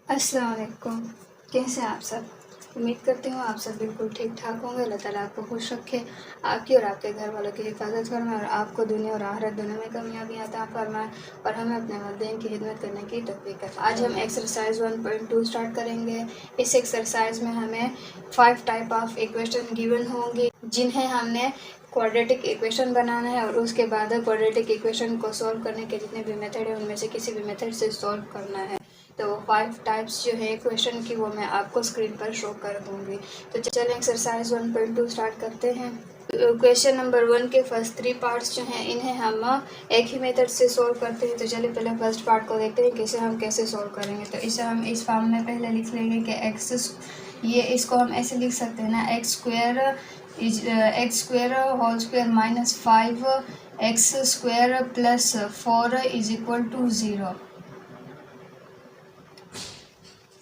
अस्सलाम वालेकुम। कैसे हैं आप सब? उम्मीद करती हूँ आप सब बिल्कुल ठीक ठाक होंगे। अल्लाह ताला आपको खुश रखे, आपकी और आपके घर वालों की हिफाजत फरमाए और आपको दुनिया और आखिरत दोनों में कामयाबी अता फरमाए और हमें अपने वालिदैन की खिदमत करने की तौफीक अता। आज हम एक्सरसाइज 1.2 स्टार्ट करेंगे। इस एक्सरसाइज में हमें 5 टाइप ऑफ इक्वेशन गिवन होंगी जिन्हें हमने क्वाड्रेटिक इक्वेशन बनाना है और उसके बाद क्वाड्रेटिक इक्वेशन को सॉल्व करने के जितने भी मेथड है उनमें से किसी भी मेथड से सॉल्व करना है। तो 5 टाइप्स जो है क्वेश्चन की वो मैं आपको स्क्रीन पर शो कर दूंगी। तो चलें एक्सरसाइज 1.2 स्टार्ट करते हैं। क्वेश्चन नंबर 1 के फर्स्ट 3 पार्ट्स जो हैं इन्हें हम एक ही मेथड से सॉल्व करते हैं। तो चलिए पहले फर्स्ट पार्ट को देखते हैं कैसे सॉल्व करेंगे। तो इसे हम इस फॉर्म में पहले लिख लेंगे कि एक्स, ये इसको हम ऐसे लिख सकते हैं ना, x square whole square minus 5 x square plus 4 is equal to 0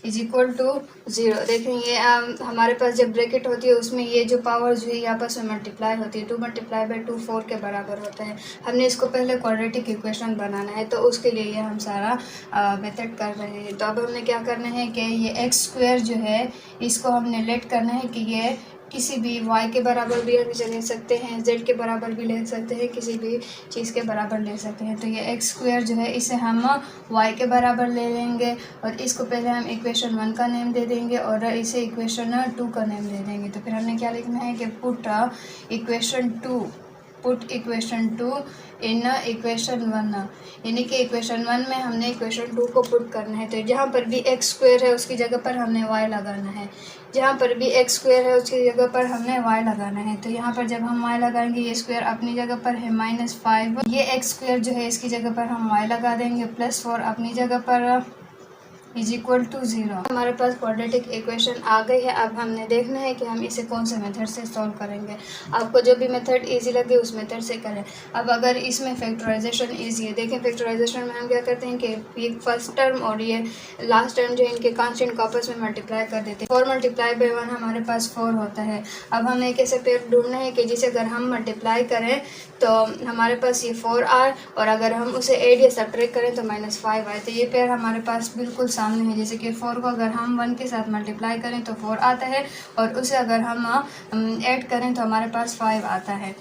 is equal to 0। देखेंगे हमारे पास जब ब्रैकेट होती है उसमें ये जो पावर जो है आपस में मल्टीप्लाई होती है। 2 मल्टीप्लाई बाई 2 4 के बराबर होता है। हमने इसको पहले क्वाड्रेटिक इक्वेशन बनाना है तो उसके लिए ये हम सारा मेथड कर रहे हैं। तो अब हमने क्या करना है कि ये एक्स स्क्वायर जो है इसको हमने लेट करना है कि ये किसी भी y के बराबर भी हम इसे ले सकते हैं, z के बराबर भी ले सकते हैं, किसी भी चीज़ के बराबर ले सकते हैं। तो ये एक्स स्क्वायर जो है इसे हम y के बराबर ले लेंगे और इसको पहले हम इक्वेशन 1 का नेम दे देंगे और इसे इक्वेशन 2 का नेम दे देंगे। तो फिर हमने क्या लिखना है कि पुट इक्वेशन 2 इन इक्वेशन 1, यानी कि इक्वेशन 1 में हमने इक्वेशन 2 को पुट करना है। तो जहाँ पर भी एक्स स्क्वायर है उसकी जगह पर हमने y लगाना है, जहाँ पर भी एक्स स्क्वायर है उसकी जगह पर हमने y लगाना है। तो यहाँ पर जब हम y लगाएंगे ये स्क्वायर अपनी जगह पर है -5, ये एक्स स्क्वायर जो है इसकी जगह पर हम y लगा देंगे +4 अपनी जगह पर इज इक्वल टू 0। हमारे पास क्वाड्रेटिक इक्वेशन आ गई है। अब हमने देखना है कि हम इसे कौन से मेथड से सॉल्व करेंगे। आपको जो भी मेथड इजी लगे उस मेथड से करें। अब अगर इसमें फैक्टराइजेशन इजी है, देखें फैक्टराइजेशन में हम क्या करते हैं कि ये फर्स्ट टर्म और ये लास्ट टर्म जो है इनके कांस्टेंट को आपस में मल्टीप्लाई कर देते हैं। 4 मल्टीप्लाई बाई 1 हमारे पास 4 होता है। अब हमें एक ऐसे पेयर ढूंढना है कि जिसे अगर हम मल्टीप्लाई करें तो हमारे पास ये 4 आए और अगर हम उसे ऐड या सब्ट्रैक्ट करें तो -5 आए। तो ये पेयर हमारे पास बिल्कुल सामने है। जैसे कि 4 को अगर हम 1 के साथ मल्टीप्लाई करें तो 4 आता है और उसे अगर हम ऐड करें तो हमारे पास 5 आता है।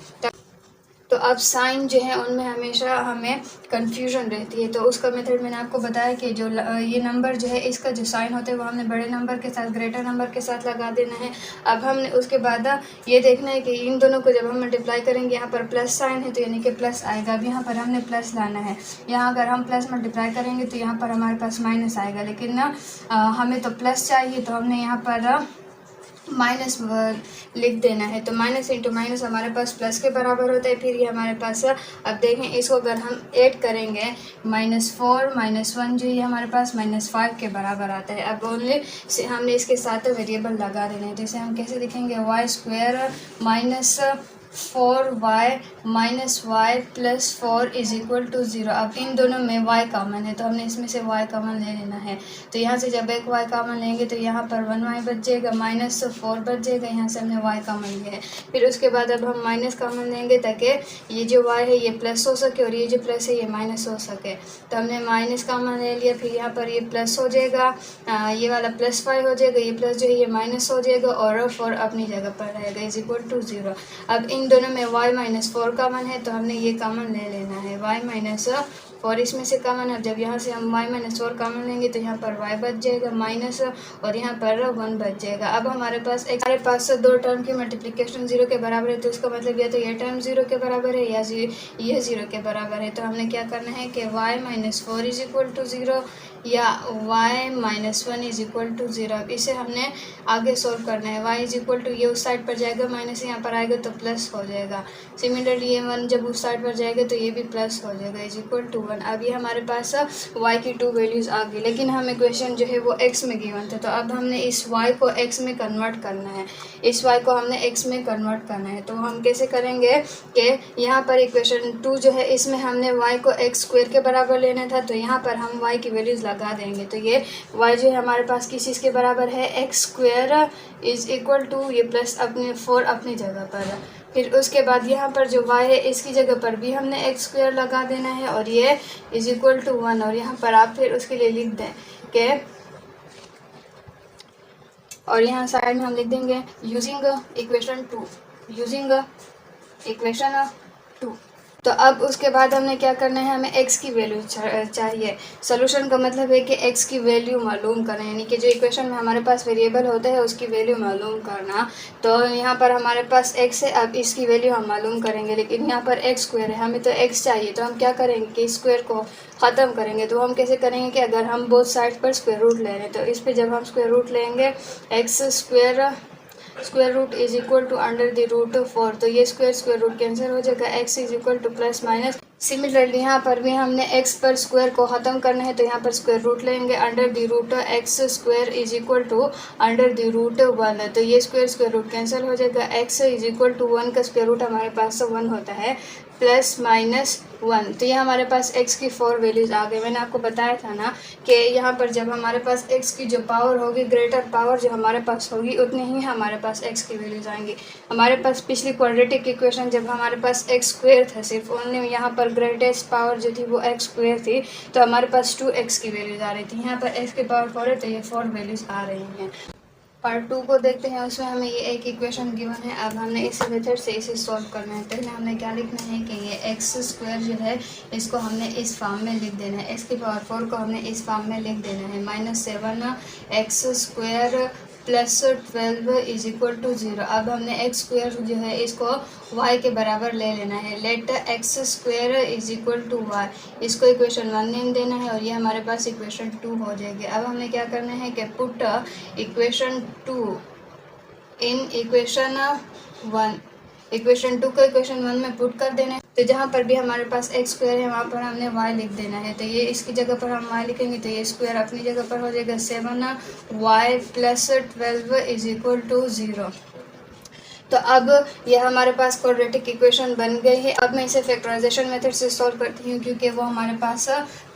तो अब साइन जो है उनमें हमेशा हमें कन्फ्यूजन रहती है। तो उसका मेथड मैंने आपको बताया कि जो ये नंबर जो है इसका जो साइन होता है वो हमने बड़े नंबर के साथ ग्रेटर नंबर के साथ लगा देना है। अब हमने उसके बाद ये देखना है कि इन दोनों को जब हम मल्टीप्लाई करेंगे यहाँ पर प्लस साइन है तो यानी कि प्लस आएगा। अब यहाँ पर हमने प्लस लाना है, यहाँ अगर हम प्लस मल्टीप्लाई करेंगे तो यहाँ पर हमारे पास माइनस आएगा, लेकिन हमें तो प्लस चाहिए तो हमने यहाँ पर माइनस लिख देना है। तो माइनस इंटू माइनस हमारे पास प्लस के बराबर होता है। फिर ये हमारे पास अब देखें इसको अगर हम ऐड करेंगे -4 -1 जो ये हमारे पास -5 के बराबर आता है। अब ओनली हमने इसके साथ वेरिएबल लगा देना है। जैसे हम कैसे लिखेंगे y square -4y -y plus 4 is equal to 0। अब इन दोनों में y कॉमन है तो हमने इसमें से y कॉमन ले लेना है। तो यहाँ से जब एक y कॉमन लेंगे तो यहाँ पर 1y बच जाएगा, -4 बच जाएगा, यहाँ से हमने y कॉमन लिया है। फिर उसके बाद अब हम माइनस कॉमन लेंगे ताकि ये जो y है ये प्लस हो सके और ये जो प्लस है ये माइनस हो सके। तो हमने माइनस कॉमन ले लिया, फिर यहाँ पर ये प्लस हो जाएगा, ये वाला +5 हो जाएगा, ये प्लस जो है ये माइनस हो जाएगा और 4 अपनी जगह पर रहेगा इज इक्वल टू 0। अब इन दोनों में y -4 कॉमन है तो हमने ये कॉमन ले लेना है, y -4 इसमें से कॉमन है। जब यहाँ से हम y -4 कॉमन लेंगे तो यहाँ पर y बच जाएगा माइनस और यहाँ पर 1 बच जाएगा। अब हमारे पास 2 टर्म की मल्टीप्लिकेशन 0 के बराबर है तो इसका मतलब या तो ये टर्म 0 के बराबर है या ये 0 के बराबर है। तो हमने क्या करना है कि y -4 इज इक्वल टू 0 या y -1 इज इक्वल टू 0। अब इसे हमने आगे सोल्व करना है। y इज इक्वल टू ये उस साइड पर जाएगा, माइनस यहाँ पर आएगा तो प्लस हो जाएगा। सिमिलरली ये 1 जब उस साइड पर जाएगा तो ये भी प्लस हो जाएगा इज इक्वल टू 1। अब ये हमारे पास y की 2 वैल्यूज़ आ गई, लेकिन हमें क्वेश्चन जो है वो x में गिवन था। तो अब हमने इस y को x में कन्वर्ट करना है, इस y को हमने x में कन्वर्ट करना है। तो हम कैसे करेंगे कि यहाँ पर इक्वेशन 2 जो है इसमें हमने y को x स्क्वायर के बराबर लेना था, तो यहाँ पर हम y की वैल्यूज़ लगा देंगे। तो ये y जो है हमारे पास किस चीज़ के बराबर है, x square is equal to ये प्लस अपने 4 अपनी जगह पर। फिर उसके बाद यहाँ पर जो y है इसकी जगह पर भी हमने x स्क्वायर लगा देना है और ये इज इक्वल टू 1 और यहाँ पर आप फिर उसके लिए लिख दें कि और यहाँ साइड में हम लिख देंगे यूजिंग इक्वेशन 2, यूजिंग इक्वेशन 2। तो अब उसके बाद हमने क्या करना है, हमें x की वैल्यू चाहिए। सोल्यूशन का मतलब है कि x की वैल्यू मालूम करना, यानी कि जो इक्वेशन में हमारे पास वेरिएबल होता है उसकी वैल्यू मालूम करना। तो यहाँ पर हमारे पास x है, अब इसकी वैल्यू हम मालूम करेंगे, लेकिन यहाँ पर x स्क्वायर है, हमें तो x चाहिए। तो हम क्या करेंगे कि स्क्वायर को ख़त्म करेंगे। तो हम कैसे करेंगे कि अगर हम बोथ साइड पर स्क्वायर रूट ले रहे हैं, तो इस पर जब हम स्क्वायर रूट लेंगे x square root is equal to under the root 4, तो ये स्क्वायर रूट कैंसिल हो जाएगा, x is equal to plus minus. Similarly यहाँ पर भी हमने x पर स्क्वायर को ख़त्म करना है, तो यहाँ पर स्क्वायर रूट लेंगे, under the root x square is equal to under the root 1, तो ये स्क्वायर रूट कैंसिल हो जाएगा। x इज इक्वल टू 1 का स्क्वायर रूट हमारे पास 1 होता है, प्लस माइनस 1। तो ये हमारे पास x की 4 वैल्यूज़ आ गई। मैंने आपको बताया था ना कि यहाँ पर जब हमारे पास x की जो पावर होगी, ग्रेटर पावर जो हमारे पास होगी, उतनी ही हमारे पास x की वैल्यूज़ आएंगी। हमारे पास पिछली क्वाड्रेटिक इक्वेशन जब हमारे पास x स्क्वायर था, सिर्फ ओनली यहाँ पर ग्रेटेस्ट पावर जो थी वो x स्क्वायर थी, तो हमारे पास 2x की वैल्यूज़ आ रही थी। यहाँ पर x की पावर 4 है, तो ये 4 वैल्यूज़ आ रही हैं। पार्ट 2 को देखते हैं, उसमें हमें ये एक इक्वेशन गिवन है। अब हमने इस मेथड से इसे सॉल्व करना है। पहले हमने क्या लिखना है कि ये एक्स स्क्वायर जो है इसको हमने इस फॉर्म में लिख देना है, एक्स की पावर 4 को हमने इस फॉर्म में लिख देना है, -7 x square plus 12 is equal to 0। अब हमने एक्स स्क्वायर जो है इसको y के बराबर ले लेना है, let x square is equal to y, इसको इक्वेशन 1 नेम देना है, और ये हमारे पास इक्वेशन 2 हो जाएगी। अब हमने क्या करना है कि put equation 2 in equation 1, equation 2 को इक्वेशन 1 में पुट कर देना है। तो जहाँ पर भी हमारे पास एक्स स्क्वायर है वहाँ पर हमने y लिख देना है, तो ये इसकी जगह पर हम y लिखेंगे, तो ये स्क्वायर अपनी जगह पर हो जाएगा 7y plus 12 is equal to 0। तो अब ये हमारे पास क्वाड्रेटिक इक्वेशन बन गई है। अब मैं इसे फैक्टराइजेशन मेथड से सॉल्व करती हूँ, क्योंकि वो हमारे पास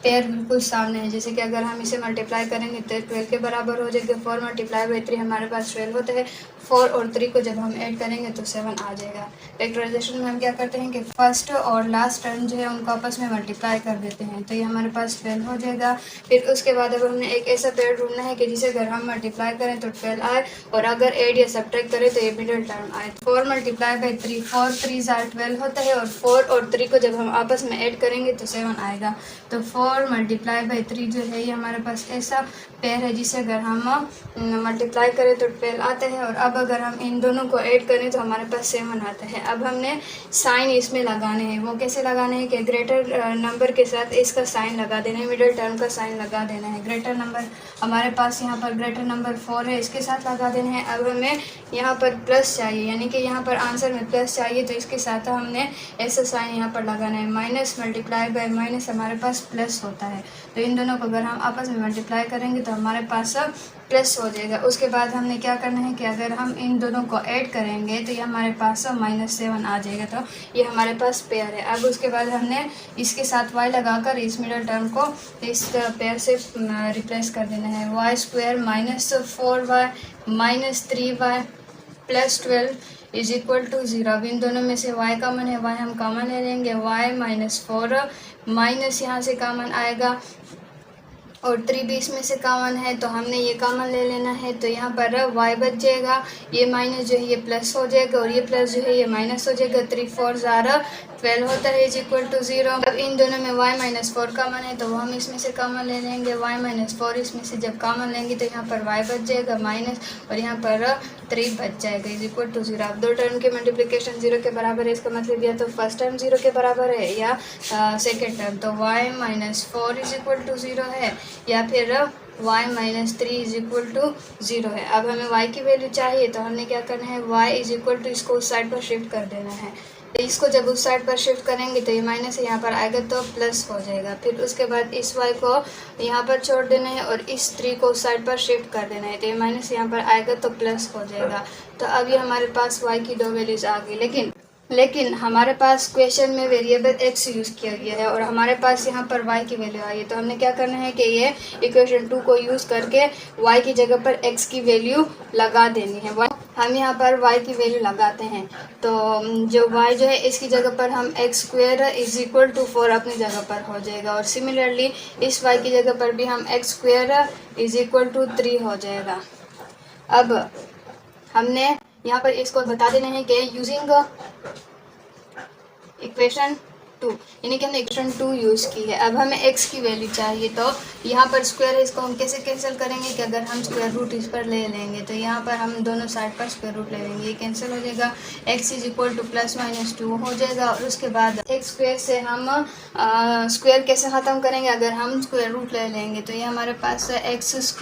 पेयर बिल्कुल सामने है। जैसे कि अगर हम इसे मल्टीप्लाई करेंगे तो 12 के बराबर हो जाएगा, 4 मल्टीप्लाई बाई 3 हमारे पास 12 होता है, 4 और 3 को जब हम ऐड करेंगे तो 7 आ जाएगा। फैक्टराइजेशन में हम क्या करते हैं कि फर्स्ट और लास्ट टर्म जो है उनको आपस में मल्टीप्लाई कर देते हैं, तो ये हमारे पास 12 हो जाएगा। फिर उसके बाद अब हमने एक ऐसा पेयर ढूंढना है कि जिसे अगर हम मल्टीप्लाई करें तो 12 आए, और अगर ऐड या सब्ट्रैक्ट करें तो ये मिडिल टर्म आए। 4 मल्टीप्लाई बाई 3, 4 3 12 होता है, और 4 और 3 को जब हम आपस में ऐड करेंगे तो 7 आएगा। तो 4 मल्टीप्लाई बाई 3 जो है ये हमारे पास ऐसा पेयर है जिसे अगर हम मल्टीप्लाई करें तो 12 आता है, और अब अगर हम इन दोनों को ऐड करें तो हमारे पास 7 आता है। अब हमने साइन इसमें लगाने हैं, वो कैसे लगाने हैं कि ग्रेटर नंबर के साथ इसका साइन लगा देना है, मिडिल टर्म का साइन लगा देना है। ग्रेटर नंबर हमारे पास यहाँ पर ग्रेटर नंबर 4 है, इसके साथ लगा देना है। अब हमें यहाँ पर प्लस चाहिए, यानी कि यहाँ पर आंसर में प्लस चाहिए, तो इसके साथ हमने ऐसा साइन यहाँ पर लगाना है। माइनस मल्टीप्लाई बाय माइनस हमारे पास प्लस होता है, तो इन दोनों को अगर हम आपस में मल्टीप्लाई करेंगे तो हमारे पास प्लस हो जाएगा। उसके बाद हमने क्या करना है कि अगर हम इन दोनों को ऐड करेंगे तो ये हमारे पास -7 आ जाएगा, तो ये हमारे पास पेयर है। अब उसके बाद हमने इसके साथ y लगाकर इस मिडल टर्म को इस पेयर से रिप्लेस कर देना है। y square -4y -3y plus 12 is equal to 0। अब इन दोनों में से y कॉमन है, y हम कॉमन ले लेंगे, y -4 माइनस यहाँ से कॉमन आएगा, और 3 भी इसमें से कॉमन है, तो हमने ये कॉमन ले लेना है। तो यहाँ पर y बच जाएगा, ये माइनस जो है ये प्लस हो जाएगा, और ये प्लस जो है ये माइनस हो जाएगा। 3 4 12 होता है इज इक्वल टू 0। अब इन दोनों में y -4 कॉमन है, तो वो हम इसमें से कॉमन ले लेंगे, y -4 इसमें से जब कॉमन लेंगे तो यहाँ पर y बच जाएगा माइनस, और यहाँ पर 3 बच जाएगा इज इक्वल टू 0। अब दो टर्म के मल्टीप्लिकेशन 0 के बराबर है, इसका मतलब या तो फर्स्ट टर्म 0 के बराबर है या सेकेंड टर्म, तो y -4 इज इक्वल टू 0 है, या फिर y -3 इज इक्वल टू 0 है। अब हमें y की वैल्यू चाहिए, तो हमने क्या करना है, y इज इक्वल टू इसको उस साइड पर शिफ्ट कर देना है। तो इसको जब उस साइड पर शिफ्ट करेंगे तो ये माइनस यहाँ पर आएगा तो प्लस हो जाएगा। फिर उसके बाद इस y को यहाँ पर छोड़ देना है, और इस 3 को उस साइड पर शिफ्ट कर देना है, तो ये माइनस यहाँ पर आएगा तो प्लस हो जाएगा। तो अब ये हमारे पास y की 2 वैल्यूज़ आ गई, लेकिन हमारे पास क्वेश्चन में वेरिएबल x यूज़ किया गया है और हमारे पास यहाँ पर y की वैल्यू आई है। तो हमने क्या करना है कि ये इक्वेशन 2 को यूज़ करके y की जगह पर x की वैल्यू लगा देनी है। हम यहाँ पर y की वैल्यू लगाते हैं, तो जो y जो है इसकी जगह पर हम x square is equal to 4 अपनी जगह पर हो जाएगा, और सिमिलरली इस y की जगह पर भी हम x square is equal to 3 हो जाएगा। अब हमने यहाँ पर इसको बता देना है कि यूजिंग इक्वेशन 2, यानी कि हमने इक्वेशन 2 यूज़ की है। अब हमें x की वैल्यू चाहिए, तो यहाँ पर स्क्वायर है, इसको हम कैसे कैंसिल करेंगे कि अगर हम स्क्वायर रूट इस पर ले लेंगे तो यहाँ पर हम दोनों साइड पर स्क्वायर रूट ले लेंगे, ये कैंसिल हो जाएगा। x = ±2 हो जाएगा। और उसके बाद x स्क्वायर से हम स्क्वायर कैसे ख़त्म करेंगे, अगर हम स्क्वायर रूट ले लेंगे तो ये हमारे पास x² =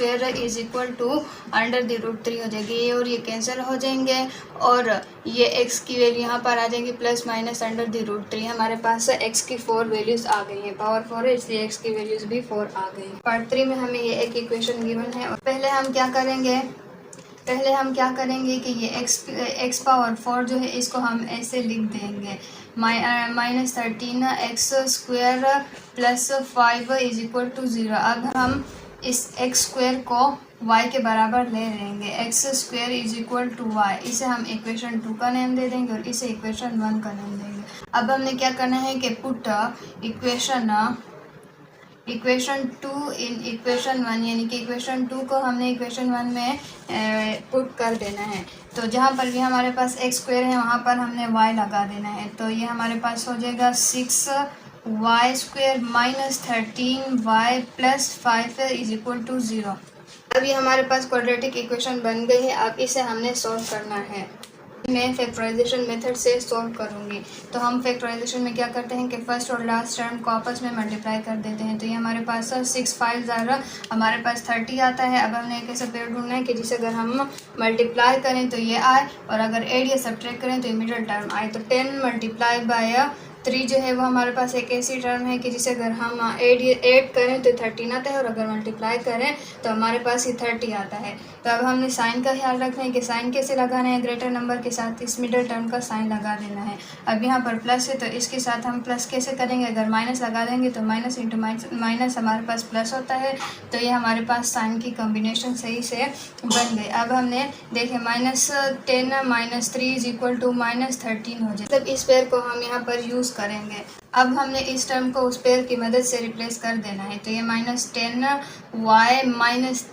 √3 हो जाएगी, ये और ये कैंसिल हो जाएंगे और ये x की वैल्यू यहाँ पर आ जाएगी ±√3। हमारे पास x की 4 वैल्यूज़ आ गई हैं, पावर 4 है इसलिए x की वैल्यूज़ भी 4 आ गई। पार्ट 3 में हमें ये एक इक्वेशन गिवन है और पहले हम क्या करेंगे कि ये x पावर 4 जो है इसको हम ऐसे लिख देंगे, -13x² + 5 = 0। अब हम इस x² को y के बराबर ले लेंगे, x² = y, इसे हम इक्वेशन 2 का नेम दे देंगे और इसे इक्वेशन 1 का नेम देंगे। अब हमने क्या करना है कि पुट इक्वेशन 2 इन इक्वेशन 1, यानी कि इक्वेशन 2 को हमने इक्वेशन 1 में पुट कर देना है। तो जहाँ पर भी हमारे पास x² है वहाँ पर हमने y लगा देना है, तो ये हमारे पास हो जाएगा 6y² - 13y + 5 = 0। अब ये हमारे पास क्वाड्रेटिक इक्वेशन बन गई है। अब इसे हमने सॉल्व करना है। मैं फैक्टराइजेशन मेथड से सॉल्व करूँगी। तो हम फैक्टराइजेशन में क्या करते हैं कि फर्स्ट और लास्ट टर्म को आपस में मल्टीप्लाई कर देते हैं, तो ये हमारे पास 6 5 ज़्यादा हमारे पास 30 आता है। अब हमने एक ऐसा पेयर ढूंढना है कि जिसे अगर हम मल्टीप्लाई करें तो ये आए और अगर एड या सब्ट्रैक्ट करें तो ये मिडल टर्म आए। तो 10 × 3 जो है वो हमारे पास एक ऐसी टर्म है कि जिसे अगर हम ऐड करें तो 13 आता है और अगर मल्टीप्लाई करें तो हमारे पास ये 30 आता है। तो अब हमने साइन का ख्याल रखना है कि साइन कैसे लगाना है, ग्रेटर नंबर के साथ इस मिडल टर्म का साइन लगा देना है। अब यहाँ पर प्लस है तो इसके साथ हम प्लस कैसे करेंगे, अगर माइनस लगा देंगे तो माइनस इंटू माइनस हमारे पास प्लस होता है। तो ये हमारे पास साइन की कॉम्बिनेशन सही से बन गई। अब हमने देखें -10 - 3 = -13 हो जाए, तब इस पेयर को हम यहाँ पर यूज़ करेंगे। अब हमने इस टर्म को उस पेयर की मदद से रिप्लेस कर देना है, तो ये -10y -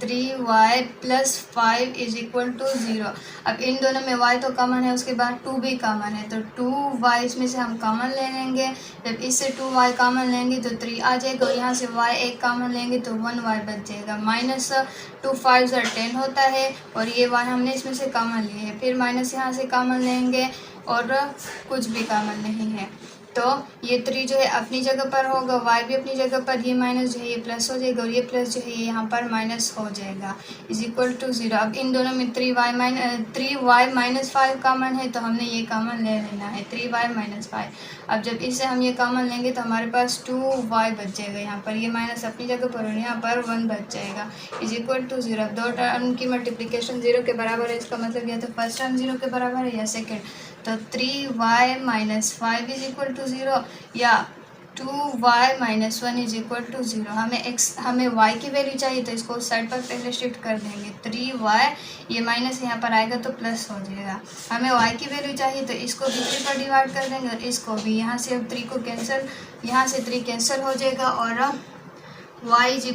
3y + 5 = 0। अब इन दोनों में y तो कॉमन है, उसके बाद 2 भी कॉमन है, तो 2y इसमें से हम कॉमन ले लेंगे। जब इससे 2y कॉमन लेंगे तो 3 आ जाएगा और यहाँ से y एक कॉमन लेंगे तो 1y बच जाएगा। -2 5 = 10 होता है और ये y हमने इसमें से कॉमन लिए है, फिर माइनस यहाँ से कॉमन लेंगे और कुछ भी कॉमन नहीं है, तो ये 3 जो है अपनी जगह पर होगा, y भी अपनी जगह पर, ये माइनस जो है ये प्लस हो जाएगा और ये प्लस जो है ये यहाँ पर माइनस हो जाएगा = 0। अब इन दोनों में 3y - 5 कॉमन है तो हमने ये कॉमन ले लेना है, 3y - 5। अब जब इसे हम ये कॉमन लेंगे तो हमारे पास 2y बच जाएगा, यहाँ पर ये माइनस अपनी जगह पर और यहाँ पर 1 बच जाएगा = 0। अब दो टर्म की मल्टीप्लिकेशन 0 के बराबर है, इसका मतलब या तो फर्स्ट टर्म 0 के बराबर है या सेकेंड, तो 3y - 5 = 0 या 2y - 1 = 0। हमें y की वैल्यू चाहिए तो इसको उस साइड पर पहले शिफ्ट कर देंगे, 3y, ये माइनस यहाँ पर आएगा तो प्लस हो जाएगा। हमें y की वैल्यू चाहिए तो इसको भी 3 पर डिवाइड कर देंगे और इसको भी, यहाँ से अब 3 को कैंसिल, यहाँ से 3 कैंसिल हो जाएगा और y =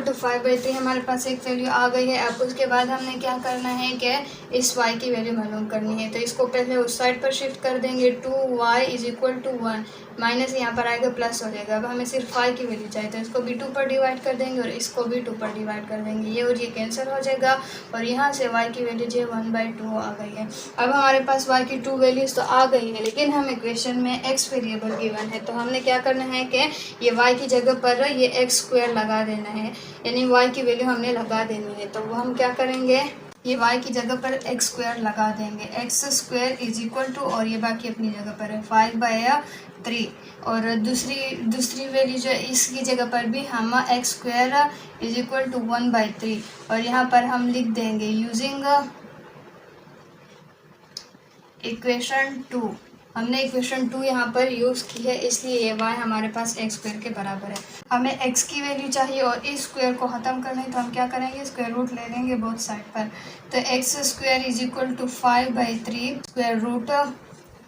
5/3 हमारे पास एक वैल्यू आ गई है। अब उसके बाद हमने क्या करना है कि इस y की वैल्यू मालूम करनी है, तो इसको पहले उस साइड पर शिफ्ट कर देंगे, 2y = 1, माइनस यहाँ पर आएगा प्लस हो जाएगा। अब हमें सिर्फ y की वैल्यू चाहिए तो इसको भी 2 पर डिवाइड कर देंगे और इसको भी 2 पर डिवाइड कर देंगे, ये और ये कैंसिल हो जाएगा और यहाँ से y की वैल्यू जो है 1/2 आ गई है। अब हमारे पास y की 2 वैल्यूज़ तो आ गई है, लेकिन हम इक्वेशन में x वेरिएबल गिवन है, तो हमने क्या करना है कि ये y की जगह पर ये x² लगा देना है, यानी y की वैल्यू हमने लगा देनी है। तो वो हम क्या करेंगे, ये y की जगह पर x² लगा देंगे, x² = और ये बाकी अपनी जगह पर है 5/3 और दूसरी वैल्यू जो इसकी जगह पर भी हम x² = 1/3 और यहाँ पर हम लिख देंगे यूजिंग इक्वेशन 2। हमने इक्वेशन 2 यहाँ पर यूज़ की है, इसलिए ये y हमारे पास x² के बराबर है। हमें x की वैल्यू चाहिए और इस स्क्वायर को ख़त्म करना है, तो हम क्या करेंगे, स्क्वायर रूट ले लेंगे बोथ साइड पर। तो x² = 5/3 स्क्वायर रूट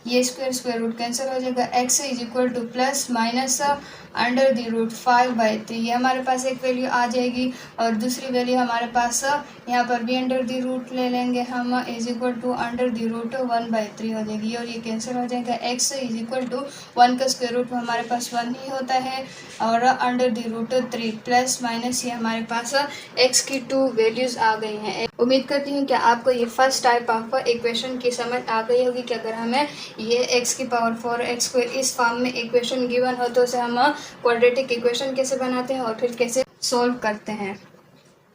ये स्क्वायर रूट कैंसिल हो जाएगा। x is equal to plus minus under the root 5/3, ये हमारे पास एक वैल्यू आ जाएगी। और दूसरी वैल्यू हमारे पास यहाँ पर भी अंडर द रूट ले लेंगे हम, is equal to under the root 1/3 हो जाएगी और ये कैंसिल हो जाएगा। x इज इक्वल टू 1 का स्क्वायर रूट हमारे पास 1 ही होता है और under the root 3 plus minus ये हमारे पास x की 2 वैल्यूज़ आ गई हैं। उम्मीद करती हूँ कि आपको ये फर्स्ट टाइप ऑफ इक्वेशन की समझ आ गई होगी कि अगर हमें ये x की पावर 4x को इस फॉर्म में इक्वेशन गिवन हो तो उसे हम क्वाड्रेटिक इक्वेशन कैसे बनाते हैं और फिर कैसे सॉल्व करते हैं।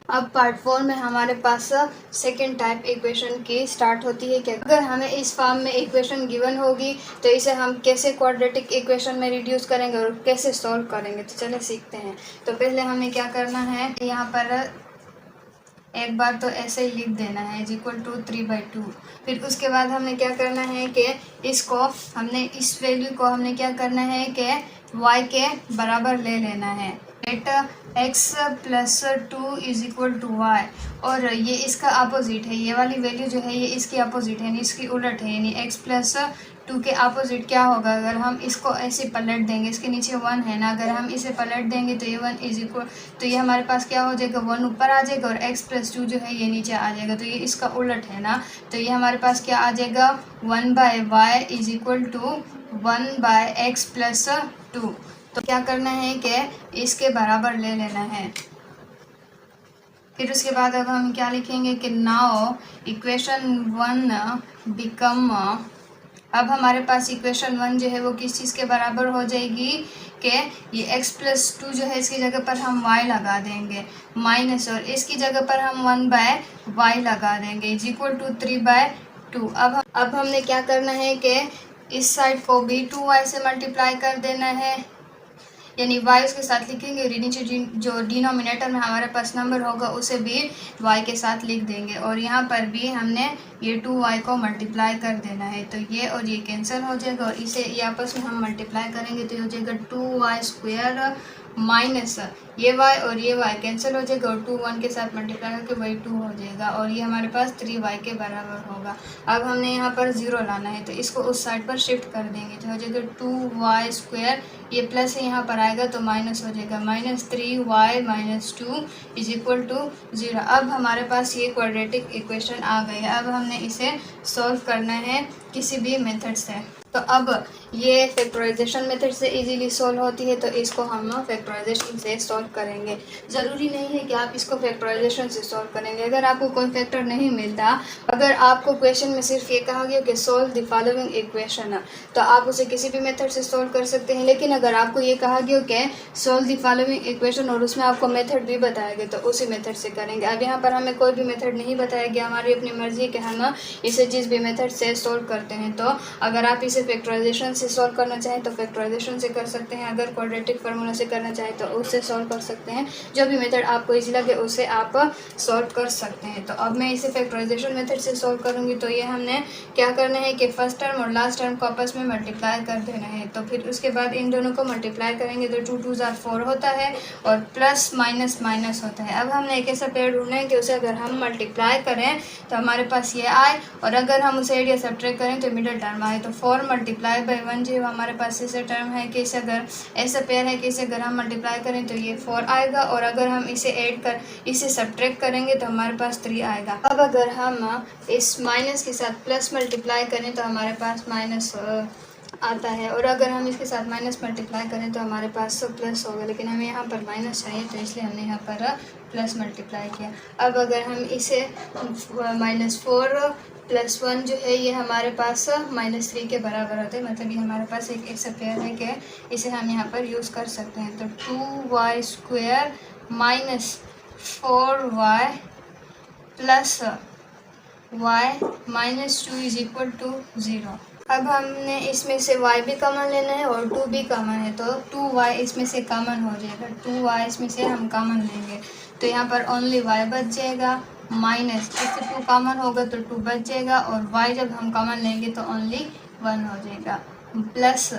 अब पार्ट 4 में हमारे पास सेकेंड टाइप इक्वेशन की स्टार्ट होती है कि अगर हमें इस फॉर्म में इक्वेशन गिवन होगी तो इसे हम कैसे क्वाड्रेटिक इक्वेशन में रिड्यूस करेंगे और कैसे सॉल्व करेंगे। तो चलिए सीखते हैं। तो पहले हमें क्या करना है, यहाँ पर एक बार तो ऐसे ही लिख देना है इज इक्वल टू 3/2। फिर उसके बाद हमने क्या करना है कि इसको हमने इस वैल्यू को हमने क्या करना है कि y के बराबर ले लेना है। Let x plus 2 is equal to y, और ये इसका अपोजिट है, ये वाली वैल्यू जो है ये इसकी अपोजिट है यानी इसकी उलट है, यानी x प्लस 2 के अपोजिट क्या होगा। अगर हम इसको ऐसे पलट देंगे, इसके नीचे 1 है ना, अगर हम इसे पलट देंगे तो ये 1 इज इक्वल, तो ये हमारे पास क्या हो जाएगा 1 ऊपर आ जाएगा और x प्लस 2 जो है ये नीचे आ जाएगा, तो ये इसका उलट है ना, तो ये हमारे पास क्या आ जाएगा 1/y is equal to 1/x plus 2। तो क्या करना है कि इसके बराबर ले लेना है। फिर उसके बाद अब हम क्या लिखेंगे कि नाउ इक्वेशन 1 बिकम, अब हमारे पास इक्वेशन 1 जो है वो किस चीज़ के बराबर हो जाएगी कि ये x प्लस 2 जो है इसकी जगह पर हम y लगा देंगे माइनस, और इसकी जगह पर हम 1/y लगा देंगे इज इक्वल टू 3/2। अब हमने क्या करना है कि इस साइड को भी 2y से मल्टीप्लाई कर देना है, यानी y उसके साथ लिखेंगे और नीचे जो डिनोमिनेटर में हमारे पास नंबर होगा उसे भी y के साथ लिख देंगे, और यहाँ पर भी हमने ये 2y को मल्टीप्लाई कर देना है। तो ये और ये कैंसिल हो जाएगा और इसे ये आपस में हम मल्टीप्लाई करेंगे तो ये हो जाएगा 2y स्क्वायर माइनस ये y और ये y कैंसिल हो जाएगा और 2 1 के साथ मल्टीप्लाई करके वही 2 हो जाएगा और ये हमारे पास 3y के बराबर होगा। अब हमने यहाँ पर 0 लाना है तो इसको उस साइड पर शिफ्ट कर देंगे तो हो जाएगा 2y स्क्वायर, ये प्लस यहाँ पर आएगा तो माइनस हो जाएगा -3y minus 2 is equal to 0। अब हमारे पास ये क्वाड्रेटिक इक्वेशन आ गई है। अब हमने इसे सॉल्व करना है किसी भी मेथड से। तो अब ये फैक्टराइजेशन मेथड से इजीली सॉल्व होती है तो इसको हम फैक्टराइजेशन से सॉल्व करेंगे। ज़रूरी नहीं है कि आप इसको फैक्टराइजेशन से सॉल्व करेंगे। अगर आपको कोई फैक्टर नहीं मिलता, अगर आपको क्वेश्चन में सिर्फ ये कहा गया कि सॉल्व द फॉलोइंग इक्वेशन, तो आप उसे किसी भी मेथड से सॉल्व कर सकते हैं। लेकिन अगर आपको ये कहा गया कि सॉल्व द फॉलोइंग इक्वेशन और उसमें आपको मेथड भी बताया गया तो उसी मेथड से करेंगे। अब यहाँ पर हमें कोई भी मेथड नहीं बताया गया, हमारी अपनी मर्जी कि हम इसे जिस भी मेथड से सॉल्व करते हैं। तो अगर आप इसे फैक्टराइजेशन से सॉल्व करना चाहें तो फैक्टराइजेशन से कर सकते हैं, अगर क्वाड्रेटिक फार्मूला से करना चाहें तो उससे सॉल्व कर सकते हैं। जो भी मेथड आपको इजी लगे उससे आप सॉल्व कर सकते हैं। तो अब मैं इसे फैक्टराइजेशन मेथड से सॉल्व करूंगी। तो ये हमने क्या करना है कि फर्स्ट टर्म और लास्ट टर्म को आपस में मल्टीप्लाई कर देना है। तो फिर उसके बाद इन दोनों को मल्टीप्लाई करेंगे तो 2 2 4 होता है और प्लस माइनस माइनस होता है। अब हमने एक ऐसा पेड़ ढूंढना है कि उसे अगर हम मल्टीप्लाई करें तो हमारे पास ये आए और अगर हम उसे एड या सब्ट्रैक्ट करें तो मिडिल टर्म आए। तो 4 मल्टीप्लाई बाई 1 जो हमारे पास ऐसे टर्म है कि इसे अगर ऐसा पेयर है कि इसे अगर हम मल्टीप्लाई करें तो ये 4 आएगा और अगर हम इसे सब्ट्रैक्ट करेंगे तो हमारे पास 3 आएगा। अब अगर हम इस माइनस के साथ प्लस मल्टीप्लाई करें तो हमारे पास माइनस आता है और अगर हम इसके साथ माइनस मल्टीप्लाई करें तो हमारे पास प्लस होगा, लेकिन हमें यहाँ पर माइनस चाहिए तो इसलिए हमने यहाँ पर प्लस मल्टीप्लाई किया। अब अगर हम इसे -4 + 1 जो है ये हमारे पास -3 के बराबर होते हैं, मतलब ये हमारे पास एक ऐसा पेयर है कि इसे हम यहाँ पर यूज़ कर सकते हैं। तो 2y square -4y + y -2 is equal to 0। अब हमने इसमें से y भी कॉमन लेना है और 2 भी कॉमन है, तो 2y इसमें से कॉमन हो जाएगा। 2y इसमें से हम कॉमन लेंगे तो यहाँ पर ओनली y बच जाएगा, माइनस इससे 2 कॉमन होगा तो 2 बच जाएगा और y जब हम कॉमन लेंगे तो ओनली 1 हो जाएगा, प्लस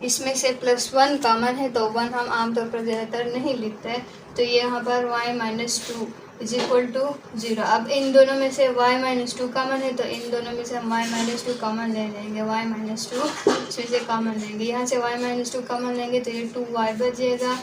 इसमें से +1 कॉमन है तो 1 हम आमतौर पर ज़्यादातर नहीं लिखते, तो ये यहाँ पर y-2 इज इक्वल टू 0। अब इन दोनों में से y-2 कॉमन है तो इन दोनों में से हम y-2 कॉमन ले लेंगे, y-2 इसमें से कॉमन लेंगे, यहाँ से y-2 कॉमन लेंगे तो ये 2y बचेगा,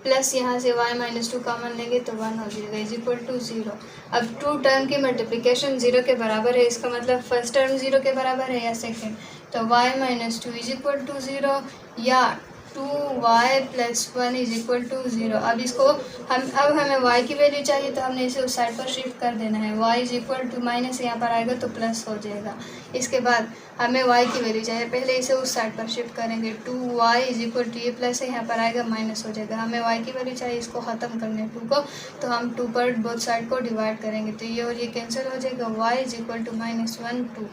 प्लस यहाँ से y-2 कॉमन लेंगे तो 1 हो जाएगा इज इक्वल टू 0। अब 2 टर्म की मल्टीप्लिकेशन 0 के बराबर है, इसका मतलब फर्स्ट टर्म 0 के बराबर है या सेकेंड, तो y-2 इज इक्वल टू 0 या 2y + 1 इज इक्वल टू 0। अब इसको अब हमें y की वैल्यू चाहिए तो हमने इसे उस साइड पर शिफ्ट कर देना है, y is equal to minus यहाँ पर आएगा तो प्लस हो जाएगा। इसके बाद हमें y की वैल्यू चाहिए, पहले इसे उस साइड पर शिफ्ट करेंगे, 2y इज इक्वल टू ये प्लस है यहाँ पर आएगा माइनस हो जाएगा। हमें y की वैल्यू चाहिए इसको ख़त्म करने 2 को, तो हम 2 पर बोथ साइड को डिवाइड करेंगे तो ये और ये कैंसिल हो जाएगा, y इज इक्वल टू -1 2।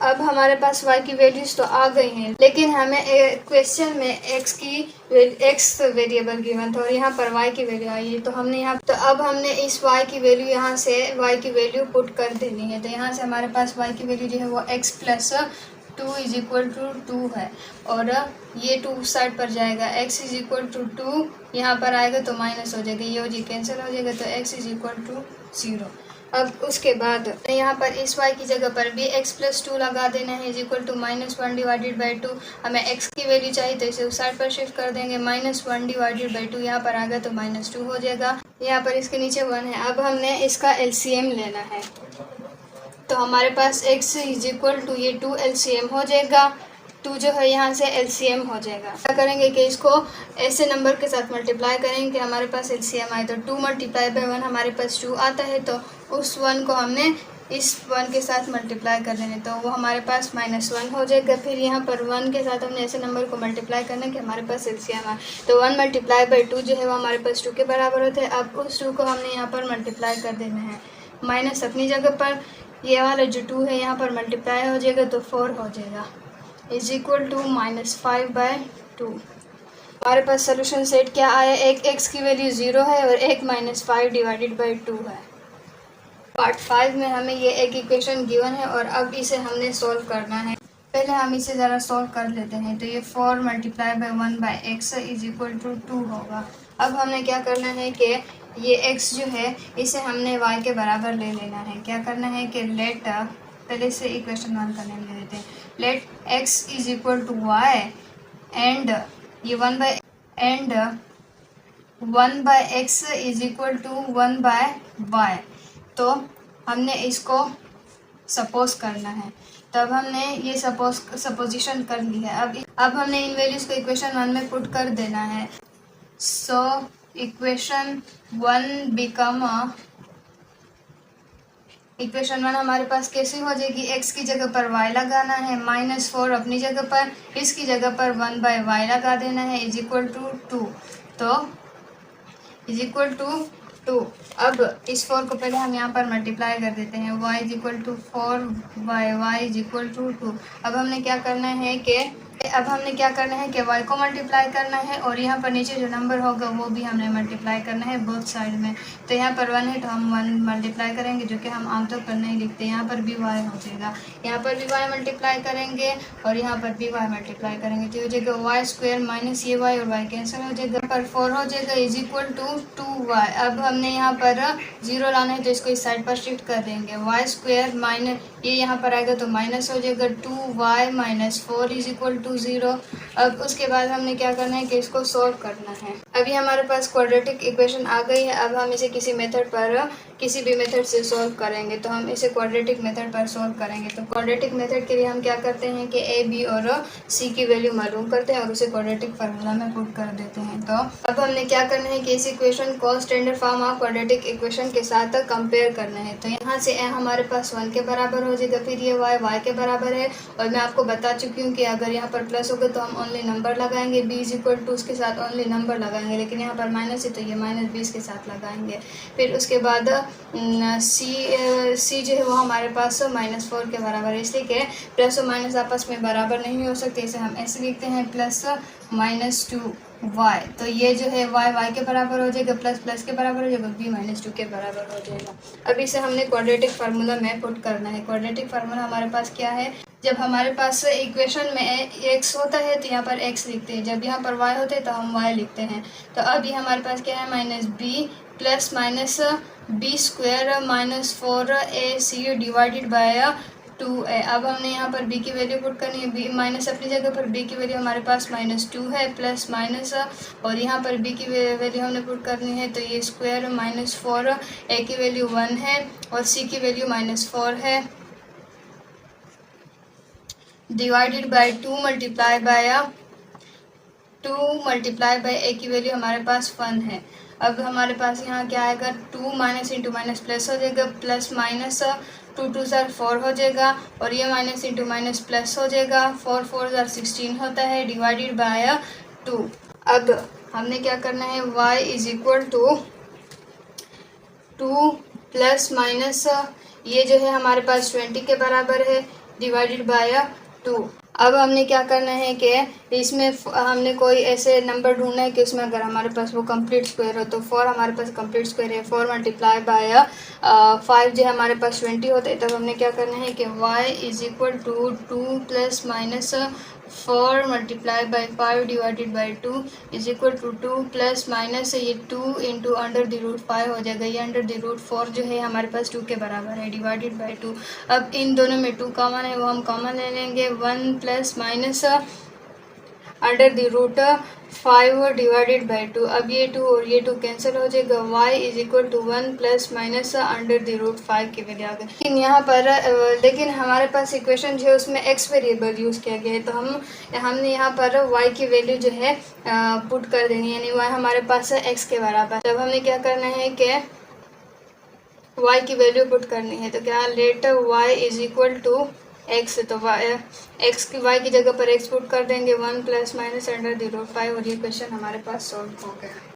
अब हमारे पास y की वैल्यूज़ तो आ गई हैं, लेकिन हमें क्वेश्चन में x वेरिएबल गिवन था और यहाँ पर y की वैल्यू आई है, तो हमने यहाँ तो अब हमने इस y की वैल्यू यहाँ से y की वैल्यू पुट कर देनी है, तो यहाँ से हमारे पास y की वैल्यू जो है वो x + 2 इज इक्वल टू 2 है, और ये 2 साइड पर जाएगा, x इज इक्वल टू 2 यहाँ पर आएगा तो माइनस हो जाएगा, ये और ये कैंसिल हो जाएगा तो x इज इक्वल टू 0। अब उसके बाद यहाँ पर इस y की जगह पर भी x + 2 लगा देना है is equal to -1 divided by 2। हमें x की वैल्यू चाहिए तो इसे उस साइड पर शिफ्ट कर देंगे, -1 डिवाइडेड बाई 2 यहाँ पर आ गया तो -2 हो जाएगा, यहाँ पर इसके नीचे 1 है। अब हमने इसका LCM लेना है, तो हमारे पास x इज इक्वल टू ये 2 LCM हो जाएगा, 2 जो है यहाँ से LCM हो जाएगा। क्या करेंगे कि इसको ऐसे नंबर के साथ मल्टीप्लाई करेंगे कि हमारे पास LCM आए, तो 2 × 1 हमारे पास 2 आता है, तो उस 1 को हमने इस 1 के साथ मल्टीप्लाई कर देंगे तो वो हमारे पास -1 हो जाएगा। फिर यहाँ पर 1 के साथ हमने ऐसे नंबर को मल्टीप्लाई करना है कि हमारे पास LCM आए, तो 1 × 2 जो है वो हमारे पास 2 के बराबर होते हैं। अब उस 2 को हमने यहाँ पर मल्टीप्लाई कर देना है, माइनस अपनी जगह पर, ये वाला जो 2 है यहाँ पर मल्टीप्लाई हो जाएगा तो 4 हो जाएगा इज इक्वल टू -5/2। हमारे पास सोल्यूशन सेट क्या आया, एक x की वैल्यू 0 है और एक -5 डिवाइडेड बाई 2 है। पार्ट 5 में हमें ये एक इक्वेशन गिवन है और अब इसे हमने सॉल्व करना है। पहले हम इसे ज़रा सॉल्व कर लेते हैं, तो ये 4 × 1/x इज इक्वल टू 2 होगा। अब हमने क्या करना है कि ये x जो है इसे हमने y के बराबर ले लेना है। क्या करना है कि लेट, पहले से इक्वेशन 1 का नेम ले देते हैं, let x is equal to y and ये 1/x is equal to 1/y, तो हमने इसको सपोज करना है, तब हमने ये सपोजिशन कर ली है। अब हमने इन वैल्यूज़ को इक्वेशन 1 में पुट कर देना है, सो इक्वेशन 1 बिकम इक्वेशन 1 हमारे पास कैसी हो जाएगी, x की जगह पर y लगाना है, -4 अपनी जगह पर, इसकी जगह पर 1/y लगा देना है इज इक्वल टू 2, तो इज इक्वल टू 2। अब इस 4 को पहले हम यहाँ पर मल्टीप्लाई कर देते हैं, y is equal to 4/y is equal to 2। अब हमने क्या करना है कि y को मल्टीप्लाई करना है और यहाँ पर नीचे जो नंबर होगा वो भी हमने मल्टीप्लाई करना है बोथ साइड में। तो यहाँ पर 1 है तो हम 1 मल्टीप्लाई करेंगे, जो कि हम आमतौर पर नहीं लिखते, यहाँ पर भी y हो जाएगा, यहाँ पर भी y मल्टीप्लाई करेंगे और यहाँ पर भी y मल्टीप्लाई करेंगे, तो हो जाएगा y² माइनस ये y और y कैंसिल हो जाएगा, पर 4 हो जाएगा इज इक्वल टू 2y। अब हमने यहाँ पर 0 लाना है तो इसको इस साइड पर शिफ्ट कर देंगे, y² माइनस ये यहाँ पर आएगा तो माइनस हो जाएगा, 2y - 4 इज इक्वल टू 0। अब उसके बाद हमने क्या करना है कि इसको सॉल्व करना है। अभी हमारे पास क्वाड्रेटिक इक्वेशन आ गई है, अब हम इसे किसी भी मेथड से सॉल्व करेंगे, तो हम इसे क्वाड्रेटिक मेथड पर सॉल्व करेंगे। तो क्वाड्रेटिक मेथड के लिए हम क्या करते हैं कि a, b और c की वैल्यू मालूम करते हैं और उसे क्वाड्रेटिक फार्मूला में पुट कर देते हैं। तो अब हमने क्या करना है कि इस इक्वेशन को standard form of quadratic equation के साथ कंपेयर करना है। तो यहाँ से a हमारे पास 1 के बराबर हो जाएगा, फिर ये y के बराबर है, और मैं आपको बता चुकी हूँ कि अगर यहाँ पर प्लस होगा तो हम ओनली नंबर लगाएंगे, b इज इक्वल टू उसके साथ ओनली नंबर लगाएंगे, लेकिन यहाँ पर माइनस है तो ये -20 के साथ लगाएंगे। फिर उसके बाद c जो है वो हमारे पास -4 के बराबर है, इसलिए कि प्लस और माइनस आपस में बराबर नहीं हो सकते, इसे हम ऐसे लिखते हैं +-2 y, तो ये जो है y के बराबर हो जाएगा, प्लस के बराबर हो जाएगा, b माइनस 2 के बराबर हो जाएगा। अब इसे हमने क्वाड्रेटिक फार्मूला में पुट करना है। क्वाड्रेटिक फार्मूला हमारे पास क्या है, जब हमारे पास इक्वेशन में x होता है तो यहाँ पर x लिखते हैं, जब यहाँ पर y होते हैं तो हम y लिखते हैं। तो अब ये हमारे पास क्या है, minus b plus minus b square minus 4ac divided by 2a। अब हमने यहाँ पर b की वैल्यू पुट करनी है, b माइनस अपनी जगह पर, b की वैल्यू हमारे पास -2 है, प्लस माइनस और यहाँ पर b की वैल्यू हमने पुट करनी है, तो ये स्क्वायर -4, a की वैल्यू 1 है और c की वैल्यू -4 है, divided by 2 multiply by a की वैल्यू हमारे पास 1 है। अब हमारे पास यहाँ क्या आएगा, 2 माइनस इंटू माइनस प्लस हो जाएगा, प्लस माइनस 2 2 ज़ार 4 हो जाएगा और ये माइनस इंटू माइनस प्लस हो जाएगा, 4 4 ज़ार 16 होता है, डिवाइडेड बाय 2। अब हमने क्या करना है, y is equal to 2 plus minus ये जो है हमारे पास 20 के बराबर है, डिवाइडेड बाय 2। अब हमने क्या करना है कि इसमें हमने कोई ऐसे नंबर ढूंढना है कि उसमें अगर हमारे पास वो कंप्लीट स्क्वायर हो, तो 4 हमारे पास कंप्लीट स्क्वायर है, 4 मल्टीप्लाई बाय 5 जो हमारे पास 20 होता है। तब हमने क्या करना है कि y is equal to 2 plus minus 4 multiply by 5 divided by 2 is equal to 2 plus minus ये 2 इंटू अंडर द रूट 5 हो जाएगा, ये अंडर द रूट 4 जो है हमारे पास 2 के बराबर है, डिवाइडेड बाई 2। अब इन दोनों में 2 कॉमन है, वो हम कॉमन ले लेंगे, 1 plus minus under the root 5 divided by 2। अब ये 2 और ये 2 कैंसिल हो जाएगा, y is equal to 1 plus minus under the root 5 की वैल्यू आ गई। लेकिन यहाँ पर लेकिन हमारे पास इक्वेशन जो है उसमें x वेरिएबल यूज़ किया गया है, तो हमने यहाँ पर y की वैल्यू जो है पुट कर देनी है, यानी y हमारे पास है x के बराबर। तब हमने क्या करना है कि y की वैल्यू पुट करनी है, तो क्या let y is equal to x, तो y की जगह पर x पुट कर देंगे, 1 plus minus under the root 5 और ये क्वेश्चन हमारे पास सॉल्व हो गया।